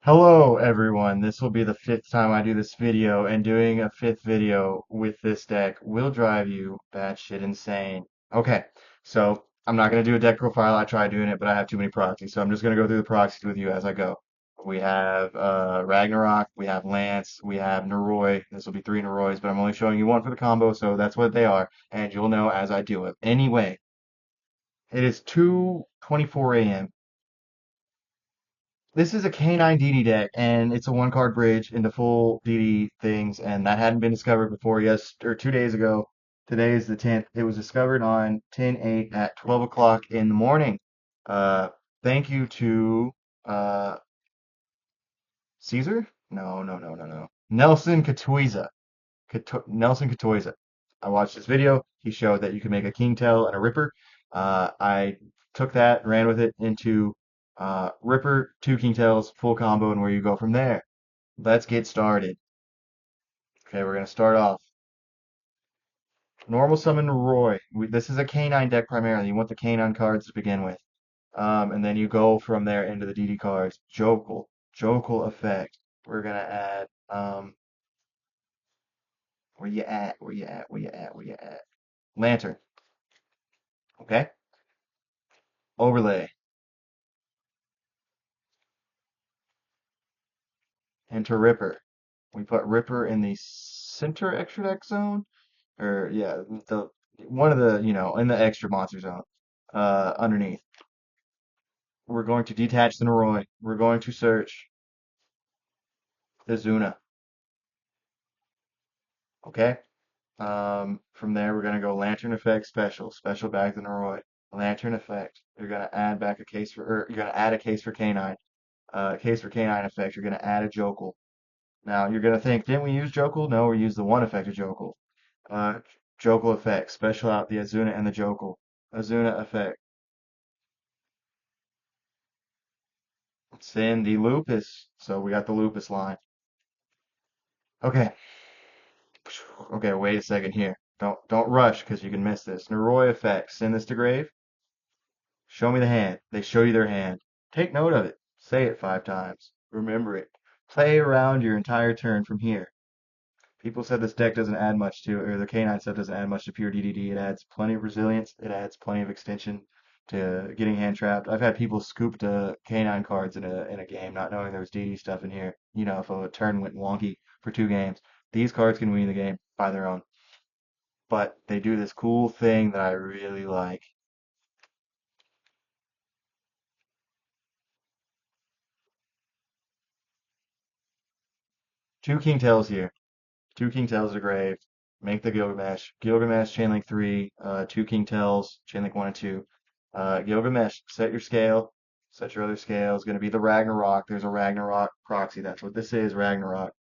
Hello everyone, this will be the fifth time I do this video, and doing a fifth video with this deck will drive you batshit insane. Okay, so I'm not going to do a deck profile. I tried doing it, but I have too many proxies, so I'm just going to go through the proxies with you as I go. We have Ragnarok, we have Lance, we have Noroi. This will be three Norois, but I'm only showing you one for the combo, so that's what they are, and you'll know as I do it. Anyway, it is 2:24 a.m. This is a K9 DD deck, and it's a one card bridge into full DD things, and that hadn't been discovered before. Yes, or 2 days ago. Today is the 10th. It was discovered on 10/8 at 12 o'clock in the morning. Uh, Thank you to uh Caesar? No, no, no, no, no. Nelson Katuiza. Nelson Katuiza. I watched this video. He showed that you can make a King Tail and a Ripper. I took that, ran with it into Ripper, two King Tails, full combo, and where you go from there. Let's get started. Okay, we're gonna start off. Normal summon Roy. This is a K9 deck primarily. You want the K9 cards to begin with. And then you go from there into the DD cards. Jokel. Jokel effect. We're gonna add where you at? Where you at? Where you at? Where you at? Lantern. Okay? Overlay. Enter Ripper. We put Ripper in the center extra deck zone. Or yeah, the one of the, in the extra monster zone. Underneath. We're going to detach the Noroi. We're going to search the Zuna. Okay? From there, we're going to go Lantern Effect Special. Special back the Noroi. Lantern Effect. You're going to add back a case for, or you're going to add a case for K9. Case for K9 effect. You're going to add a Jokel. Now, you're going to think, didn't we use Jokel? No, we used the one effect of Jokel. Uh, Jokel effect. Special out the Azuna and the Jokel. Azuna effect. Send the Lupus. So we got the Lupus line. Okay. Okay, wait a second here. Don't rush because you can miss this. Noroi effect. Send this to grave. Show me the hand. They show you their hand. Take note of it. Say it 5 times. Remember it. Play around your entire turn from here. People said this deck doesn't add much to, or the K9 stuff doesn't add much to pure DDD. It adds plenty of resilience. It adds plenty of extension to getting hand trapped. I've had people scoop the K9 cards in a game, not knowing there was DD stuff in here. If a turn went wonky for 2 games, these cards can win the game by their own. But they do this cool thing that I really like. Two King Tails here. Two King Tails to grave. Make the Gilgamesh. Gilgamesh, Chainlink 3, two King Tails, Chainlink 1 and 2. Gilgamesh, set your scale. Set your other scale. It's going to be the Ragnarok. There's a Ragnarok proxy. That's what this is, Ragnarok.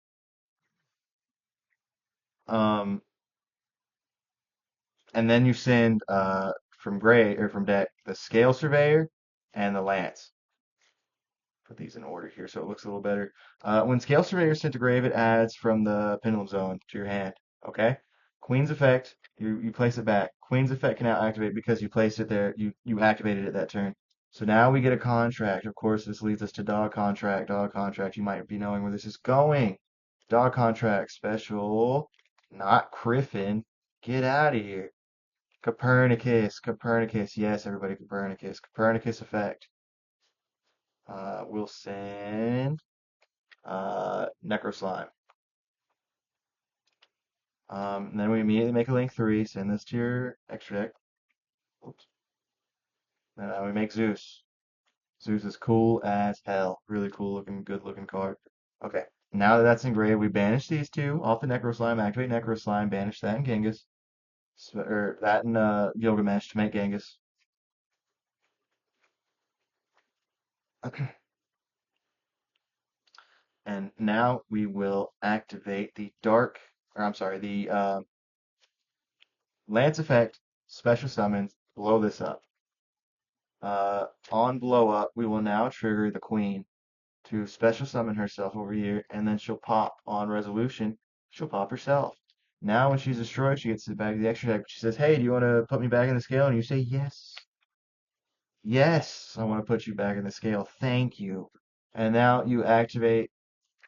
Um, and then you send from Gray, or from deck, the Scale Surveyor and the Lance. Put these in order here so it looks a little better. When Scale Surveyor is sent to grave, it adds from the Pendulum Zone to your hand. Okay? Queen's Effect, you place it back. Queen's Effect can now activate because you placed it there. You activated it that turn. So now we get a contract. Of course, this leads us to Dog Contract. Dog Contract, you might be knowing where this is going. Dog Contract special, not Griffin. Get out of here. Copernicus, Copernicus. Yes, everybody, Copernicus. Copernicus Effect. We'll send Necro Slime. And then we immediately make a link 3, send this to your extra deck. Oops. And now we make Zeus. Zeus is cool as hell. Really cool looking, good looking card. Okay, now that that's engraved, we banish these two off the Necro Slime, activate Necro Slime, banish that and Genghis. Or that and Gilgamesh to make Genghis. And now we will activate the the Lance effect, special summons, blow this up. On blow up, we will now trigger the queen to special summon herself over here, and then she'll pop on resolution. She'll pop herself. Now, when she's destroyed, she gets back to the extra deck. She says, "Hey, do you want to put me back in the scale?" And you say, "Yes, yes, I want to put you back in the scale. Thank you." And now you activate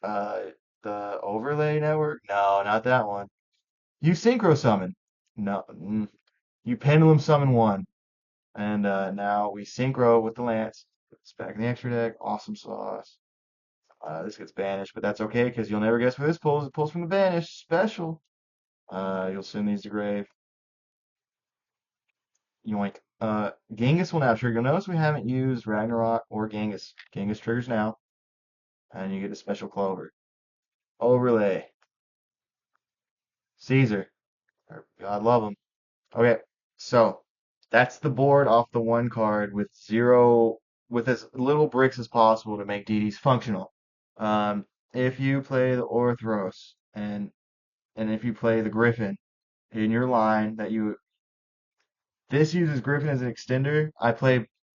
uh, the overlay network. No, not that one. You synchro summon. No, you pendulum summon one. And now we synchro with the lance. It's back in the extra deck. Awesome sauce. This gets banished, but that's okay because you'll never guess where this pulls. It pulls from the banish special. You'll send these to grave. Yoink. Genghis will now trigger. You'll notice we haven't used Ragnarok or Genghis. Genghis triggers now, and you get a special clover. Overlay. Caesar. God love him. Okay, so that's the board off the one card with zero, with as little bricks as possible to make DDs functional. Um, if you play the Orthros and if you play the Griffin in your line that you this uses Griffin as an extender.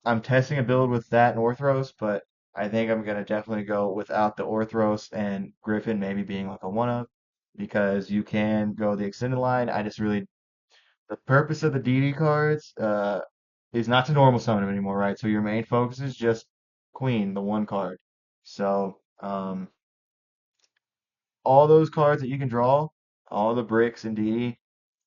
I'm testing a build with that and Orthros, but I think I'm gonna definitely go without the Orthros and Griffin maybe being like a one of because you can go the extended line. I just really the purpose of the DD cards is not to normal summon them anymore, right? So your main focus is just Queen, the one card. So all those cards that you can draw, all the bricks in DD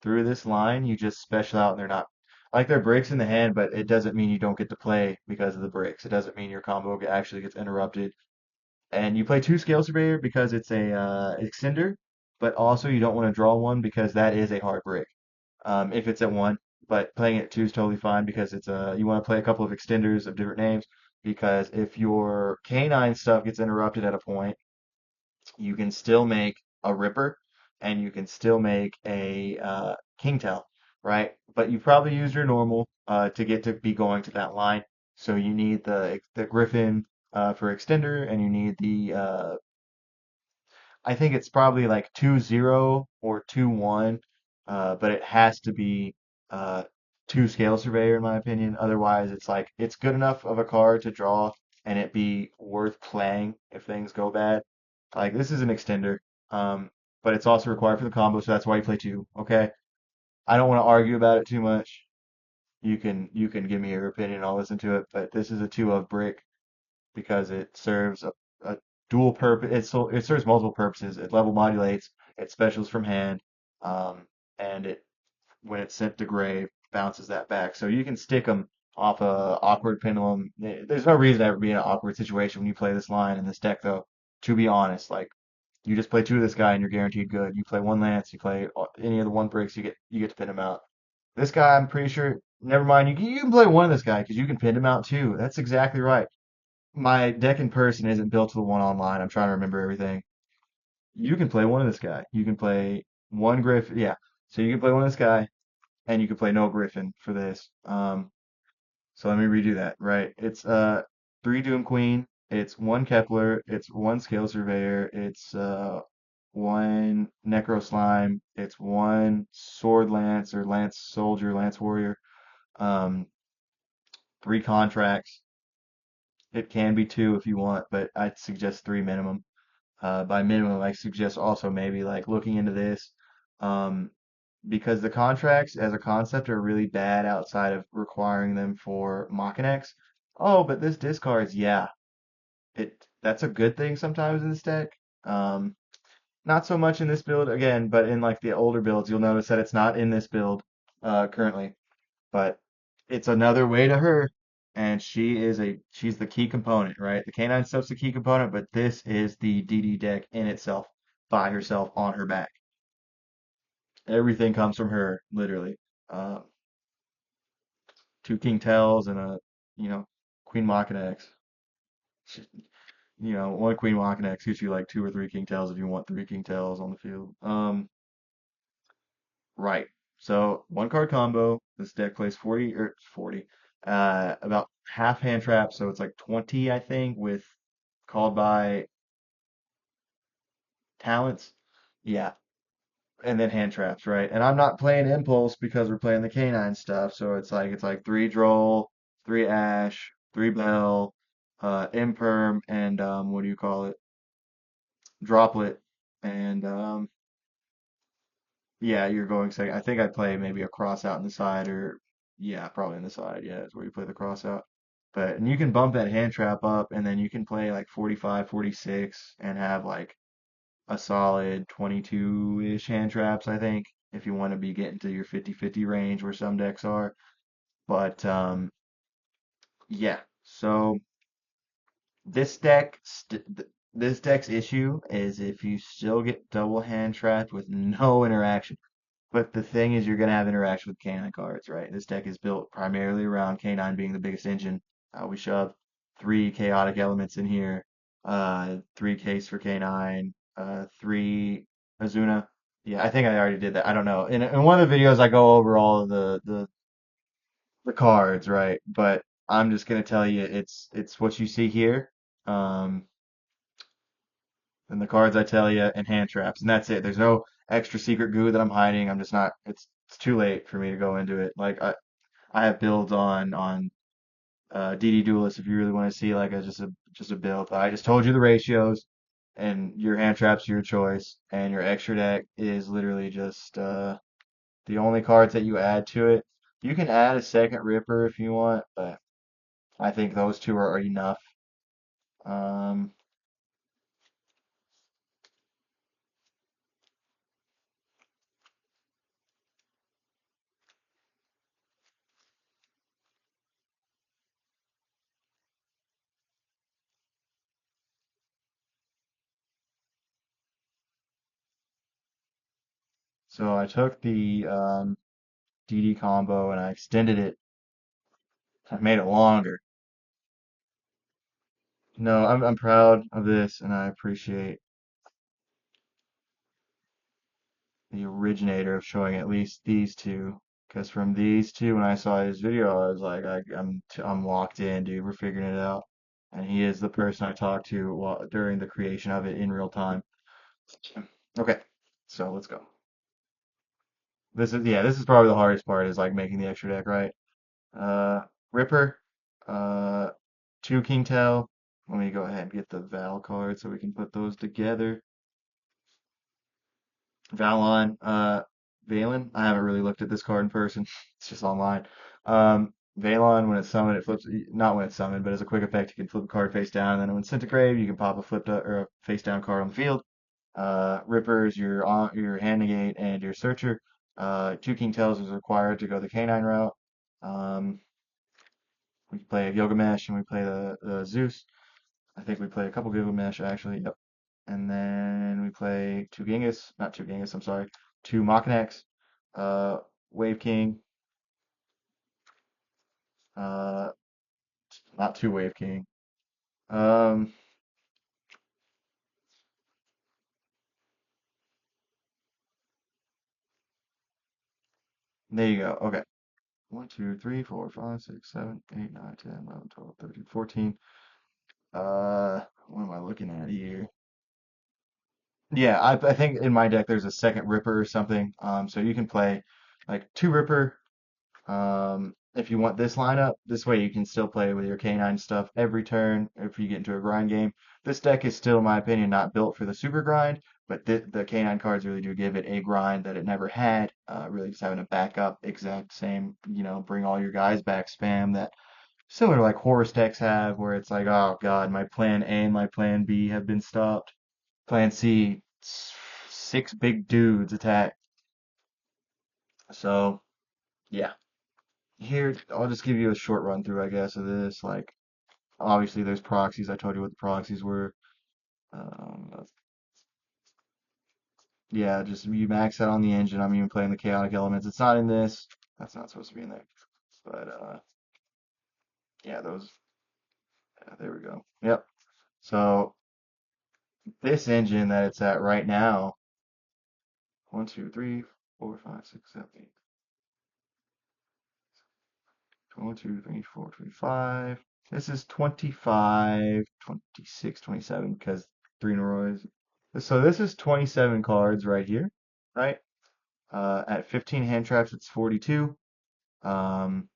through this line, you just special out and they're not like they're bricks in the hand, but it doesn't mean you don't get to play because of the bricks. It doesn't mean your combo actually gets interrupted. And you play two Scale Surveyor because it's a extender, but also you don't want to draw one because that is a hard brick if it's at one. But playing it at two is totally fine because it's you want to play a couple of extenders of different names because if your canine stuff gets interrupted at a point, you can still make a Ripper and you can still make a Kingtail, right? But you probably use your normal to get to be going to that line. So you need the Griffin for extender and you need the I think it's probably like 2-0 or 2-1, but it has to be uh, two Scale Surveyor in my opinion. Otherwise, it's like it's good enough of a card to draw and it be worth playing if things go bad. Like this is an extender, um, but it's also required for the combo, so that's why you play two. Okay, I don't want to argue about it too much. You can give me your opinion. I'll listen to it, but this is a two of brick because it serves a dual purpose. It serves multiple purposes. It level modulates. It specials from hand, um, and it when it's sent to grave bounces that back. So you can stick them off a awkward pendulum. There's no reason to ever be in an awkward situation when you play this line in this deck, though. To be honest, like you just play two of this guy and you're guaranteed good. You play one lance, you play any of the one bricks, you get to pin him out. This guy, I'm pretty sure. Never mind, you can play one of this guy because you can pin him out too. That's exactly right. My deck in person isn't built to the one online. I'm trying to remember everything. You can play one of this guy. You can play one Griffin. Yeah. So you can play one of this guy, and you can play no Griffin for this. So let me redo that. Right. It's three Doom Queen. It's one Kepler. It's one Scale Surveyor. It's one Necro Slime. It's one Sword Lance or Lance Soldier, Lance Warrior. Um, three contracts. It can be two if you want, but I'd suggest three minimum. By minimum, I suggest also maybe like looking into this, um, because the contracts as a concept are really bad outside of requiring them for Machinex. Oh, but this discards, yeah, that's a good thing sometimes in this deck. Um, Not so much in this build again, but in like the older builds, you'll notice that it's not in this build currently, but it's another way to her, and she's the key component, right? The canine stuff's the key component, but this is the DD deck in itself by herself on her back. Everything comes from her, literally. Um, Two King Tells and a Queen Machina X. She- one Queen Machina X gives you like two or three King Tells if you want three King Tells on the field. Right. So one card combo. This deck plays 40, about half hand trap, so it's like 20, I think, with called by talents. Yeah, and then hand traps, right? And I'm not playing impulse because we're playing the canine stuff, so it's like three droll, three ash, three bell, imperm, and what do you call it? Droplet, and yeah, you're going second. I think I'd play maybe a cross out in the side, or yeah, probably in the side. Yeah, is where you play the cross out. But and you can bump that hand trap up, and then you can play like 45, 46, and have like a solid 22-ish hand traps, I think, if you want to be getting to your 50-50 range where some decks are. But yeah, so this this deck's issue is if you still get double hand trapped with no interaction. But the thing is, you're going to have interaction with Canine cards, right? This deck is built primarily around Canine being the biggest engine. We shove three chaotic elements in here, three case for Canine, three Azuna. Yeah, I think I already did that. I don't know. In one of the videos, I go over all of the cards, right? But I'm just gonna tell you, it's what you see here, um, and the cards I tell you, and hand traps, and that's it. There's no extra secret goo that I'm hiding. I'm just not. It's too late for me to go into it. Like I have builds on DD Duelist if you really want to see like just a build. I just told you the ratios, and your hand traps are your choice, and your extra deck is literally just the only cards that you add to it. You can add a second Ripper if you want, but I think those two are enough. Um, so I took the DD combo and I extended it. I made it longer. No, I'm proud of this, and I appreciate the originator of showing at least these two. Because from these two, when I saw his video, I was like, I'm locked in, dude. We're figuring it out. And he is the person I talked to during the creation of it in real time. Okay, so let's go. This is probably the hardest part is like making the extra deck, right? Uh, Ripper, uh, two King Tail. Let me go ahead and get the Val card so we can put those together. Valon, Valen. I haven't really looked at this card in person. It's just online. Valon, when it's summoned, it flips. Not when it's summoned, but as a quick effect, you can flip a card face down. And then when it's sent to grave, you can pop a or a face down card on the field. Rippers, your hand negate and your searcher. Two King Tails is required to go the canine route. Um, we play a Gilgamesh and we play the Zeus. I think we play a couple Gilgamesh actually. Yep. And then we play two Genghis, not two Genghis, I'm sorry, two Machinax, uh, Wave King, uh, not two Wave King. Um, there you go. Okay. 1, 2, 3, 4, 5, 6, 7, 8, 9, 10, 11, 12, 13, 14. What am I looking at here? Yeah, I think in my deck there's a second Ripper or something. So you can play like two Ripper, if you want this lineup, this way you can still play with your canine stuff every turn if you get into a grind game. This deck is still, in my opinion, not built for the super grind, but the canine cards really do give it a grind that it never had. Really just having a backup, exact same, bring all your guys back spam that similar to like Horus decks have, where it's like, oh God, my plan A and my plan B have been stopped. Plan C, six big dudes attack. So, yeah. Here, I'll just give you a short run through, I guess, of this. Like, obviously, there's proxies. I told you what the proxies were. Um, yeah, just you max out on the engine. I'm even playing the chaotic elements. It's not in this. That's not supposed to be in there. But yeah, those. Yeah, there we go. Yep. So this engine that it's at right now, one, two, three, four, five, six, seven, eight. One, two, three, four, three, five. This is 25, 26, 27 because three in a row is. So this is 27 cards right here, right? At 15 hand traps, it's 42. Um,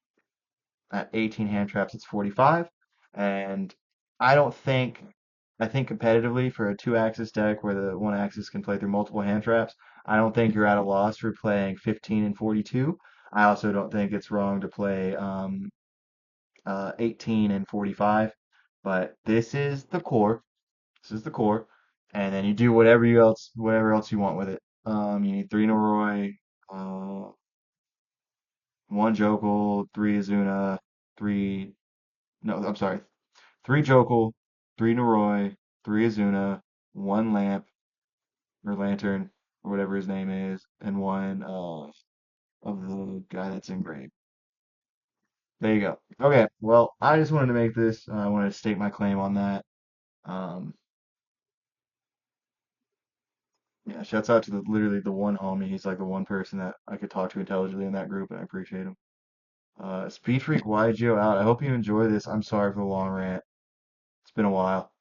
at 18 hand traps, it's 45. And I don't think, I think competitively for a two-axis deck where the one axis can play through multiple hand traps, I don't think you're at a loss for playing 15 and 42. I also don't think it's wrong to play 18 and 45. But this is the core. This is the core. And then you do whatever else you want with it. You need three Noroi, uh, one Jokel, three Azuna, three, no, I'm sorry, three Jokel, three Noroi, three Azuna, one lamp or lantern or whatever his name is, and one of the guy that's engraved. There you go. Okay, well, I just wanted to make this. I wanted to state my claim on that. Um, yeah, shouts out to literally the one homie. He's like the one person that I could talk to intelligently in that group, and I appreciate him. Speed Freak YGO out. I hope you enjoy this. I'm sorry for the long rant. It's been a while.